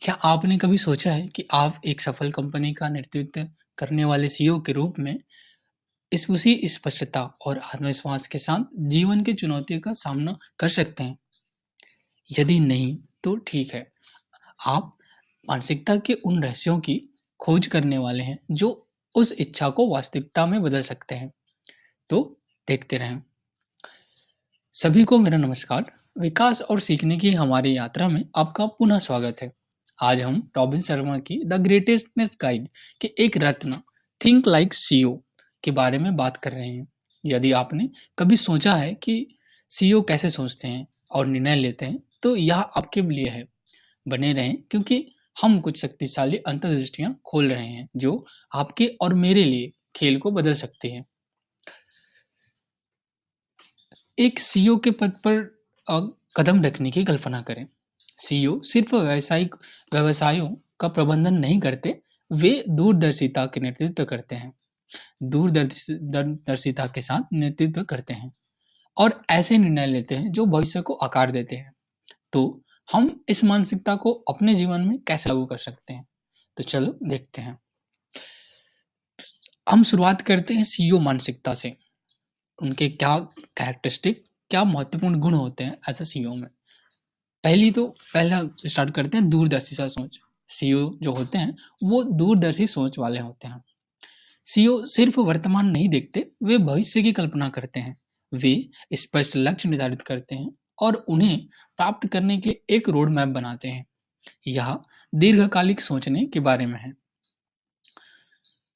क्या आपने कभी सोचा है कि आप एक सफल कंपनी का नेतृत्व करने वाले सीईओ के रूप में इस उसी स्पष्टता और आत्मविश्वास के साथ जीवन की चुनौतियों का सामना कर सकते हैं? यदि नहीं, तो ठीक है। आप मानसिकता के उन रहस्यों की खोज करने वाले हैं जो उस इच्छा को वास्तविकता में बदल सकते हैं। तो देखते रहें। सभी को मेरा नमस्कार। विकास और सीखने की हमारी यात्रा में आपका पुनः स्वागत है। आज हम रॉबिन शर्मा की द ग्रेटेस्टनेस गाइड के एक रत्न थिंक लाइक सीईओ के बारे में बात कर रहे हैं। यदि आपने कभी सोचा है कि सीईओ कैसे सोचते हैं और निर्णय लेते हैं, तो यह आपके लिए है। बने रहें क्योंकि हम कुछ शक्तिशाली अंतर्दृष्टियां खोल रहे हैं जो आपके और मेरे लिए खेल को बदल सकती हैं। एक सीईओ के पद पर अ, कदम रखने की कल्पना करें। सीईओ सिर्फ व्यावसायिक व्यवसायों का प्रबंधन नहीं करते, वे दूरदर्शिता के नेतृत्व करते हैं। दूरदर्शिता के साथ नेतृत्व करते हैं और ऐसे निर्णय लेते हैं जो भविष्य को आकार देते हैं। तो हम इस मानसिकता को अपने जीवन में कैसे लागू कर सकते हैं? तो चलो देखते हैं। हम शुरुआत करते हैं सीईओ मानसिकता से। उनके क्या कैरेक्टरिस्टिक, क्या महत्वपूर्ण गुण होते हैं ऐसे सीईओ में। पहला स्टार्ट करते हैं दूरदर्शिता सोच। सीईओ जो होते हैं वो दूरदर्शी सोच वाले होते हैं। सीईओ सिर्फ वर्तमान नहीं देखते, वे भविष्य की कल्पना करते हैं। वे स्पष्ट लक्ष्य निर्धारित करते हैं और उन्हें प्राप्त करने के लिए एक रोड मैप बनाते हैं। यह दीर्घकालिक सोचने के बारे में है।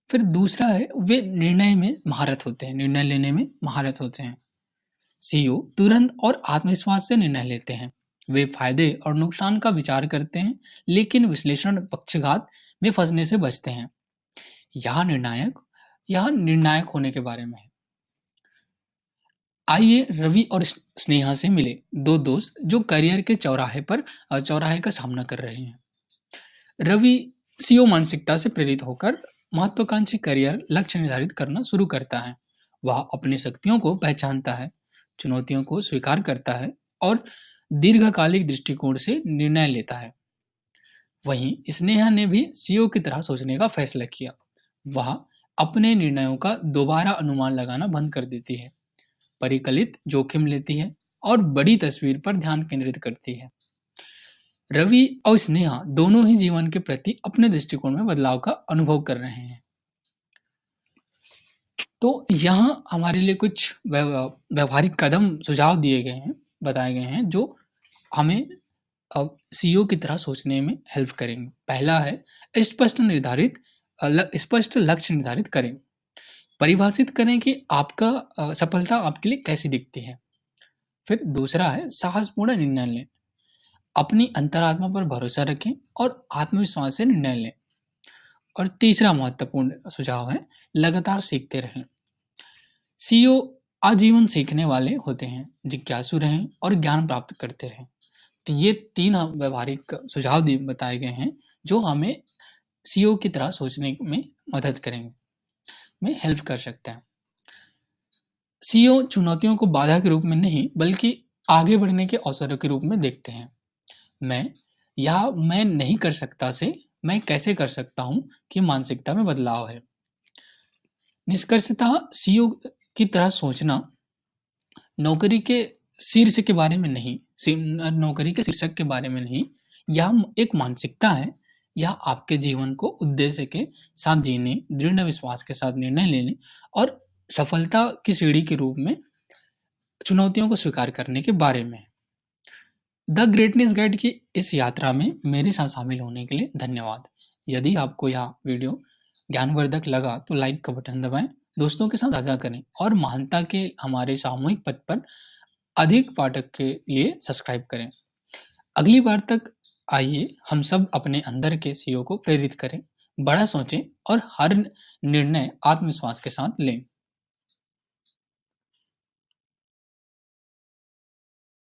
फिर दूसरा है, वे निर्णय लेने में महारत होते हैं। सीईओ तुरंत और आत्मविश्वास से निर्णय लेते हैं। वे फायदे और नुकसान का विचार करते हैं, लेकिन विश्लेषण पक्षघात में फंसने से बचते हैं। यह निर्णायक होने के बारे में है। आइए रवि और स्नेहा से मिले, दो दोस्त जो करियर के चौराहे का सामना कर रहे हैं। रवि सीईओ मानसिकता से प्रेरित होकर महत्वाकांक्षी करियर लक्ष्य निर्धारित करना शुरू करता है। वह अपनी शक्तियों को पहचानता है, चुनौतियों को स्वीकार करता है और दीर्घकालिक दृष्टिकोण से निर्णय लेता है। वहीं स्नेहा ने भी सीईओ की तरह सोचने का फैसला किया। वह अपने निर्णयों का दोबारा अनुमान लगाना बंद कर देती है, परिकलित जोखिम लेती है और बड़ी तस्वीर पर ध्यान केंद्रित करती है। रवि और स्नेहा दोनों ही जीवन के प्रति अपने दृष्टिकोण में बदलाव का अनुभव कर रहे हैं। तो यहाँ हमारे लिए कुछ व्यवहारिक कदम बताए गए हैं जो हमें सीईओ की तरह सोचने में हेल्प करेंगे। पहला है, स्पष्ट लक्ष्य निर्धारित करें। परिभाषित करें कि आपका सफलता आपके लिए कैसी दिखती है। फिर दूसरा है, साहसपूर्ण निर्णय लें। अपनी अंतरात्मा पर भरोसा रखें और आत्मविश्वास से निर्णय लें। और तीसरा महत्वपूर्ण सुझाव है, लगातार सीखते रहें। सीईओ आजीवन सीखने वाले होते हैं, जिज्ञासु रहें और ज्ञान प्राप्त करते रहें। तो ये तीन व्यवहारिक सुझाव बताए गए हैं जो हमें सीईओ की तरह सोचने में मदद करेंगे, में हेल्प कर सकते हैं। सीईओ चुनौतियों को बाधा के रूप में नहीं बल्कि आगे बढ़ने के अवसरों के रूप में देखते हैं। मैं नहीं कर सकता से मैं कैसे कर सकता हूं कि मानसिकता में बदलाव है। निष्कर्षतः सीईओ की तरह सोचना नौकरी के शीर्ष के बारे में नहीं, नौकरी के शीर्षक के बारे में नहीं, यह एक मानसिकता है। यह आपके जीवन को उद्देश्य के साथ जीने, दृढ़ विश्वास के साथ निर्णय लेने और सफलता की सीढ़ी के रूप में चुनौतियों को स्वीकार करने के बारे में है। द ग्रेटनेस गाइड की इस यात्रा में मेरे साथ शामिल होने के लिए धन्यवाद। यदि आपको यह वीडियो ज्ञानवर्धक लगा तो लाइक का बटन दबाएं, दोस्तों के साथ साझा करें और महानता के हमारे सामूहिक पथ पर अधिक पाठक के लिए सब्सक्राइब करें। अगली बार तक आइए हम सब अपने अंदर के सीईओ को प्रेरित करें, बड़ा सोचें और हर निर्णय आत्मविश्वास के साथ लें।